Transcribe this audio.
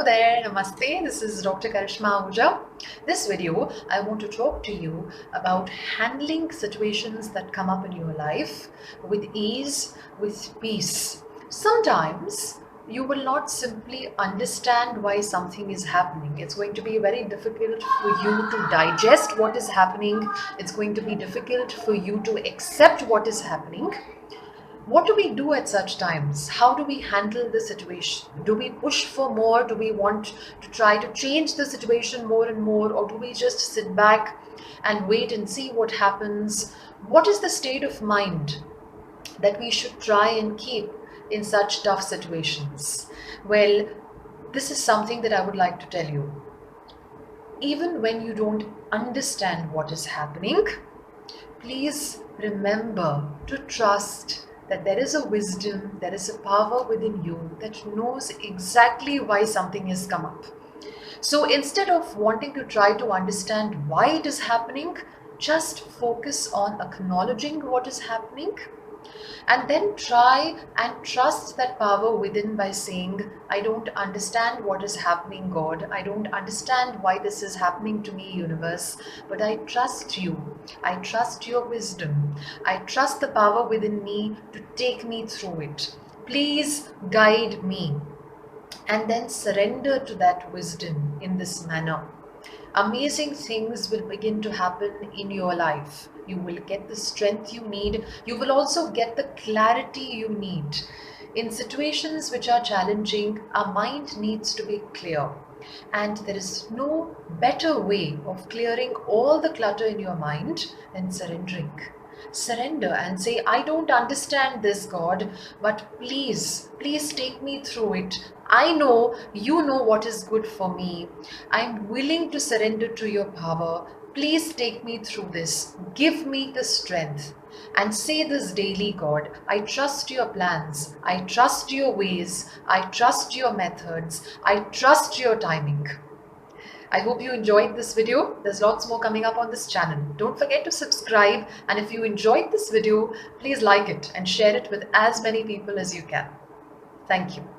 there, Namaste. This is Dr. Karishma Ahuja. This video, I want to talk to you about handling situations that come up in your life with ease, with peace. Sometimes you will not simply understand why something is happening. It's going to be very difficult for you to digest what is happening. It's going to be difficult for you to accept what is happening. What do we do at such times? How do we handle the situation? Do we push for more? Do we want to try to change the situation more and more? Or do we just sit back and wait and see what happens? What is the state of mind that we should try and keep in such tough situations? Well, this is something that I would like to tell you. Even when you don't understand what is happening, please remember to trust that there is a wisdom, there is a power within you that knows exactly why something has come up. So instead of wanting to try to understand why it is happening, just focus on acknowledging what is happening and then try and trust that power within by saying, I don't understand what is happening, God. I don't understand why this is happening to me, universe, but I trust you. I trust your wisdom. I trust the power within me to take me through it. Please guide me. And then surrender to that wisdom in this manner. Amazing things will begin to happen in your life. You will get the strength you need. You will also get the clarity you need. In situations which are challenging, our mind needs to be clear. And there is no better way of clearing all the clutter in your mind than surrendering. Surrender and say, I don't understand this, God, but please take me through it. I know you know what is good for me. I'm willing to surrender to your power. Please take me through this. Give me the strength. And say this daily, God, I trust your plans. I trust your ways. I trust your methods. I trust your timing. I hope you enjoyed this video. There's lots more coming up on this channel. Don't forget to subscribe, and if you enjoyed this video, please like it and share it with as many people as you can. Thank you.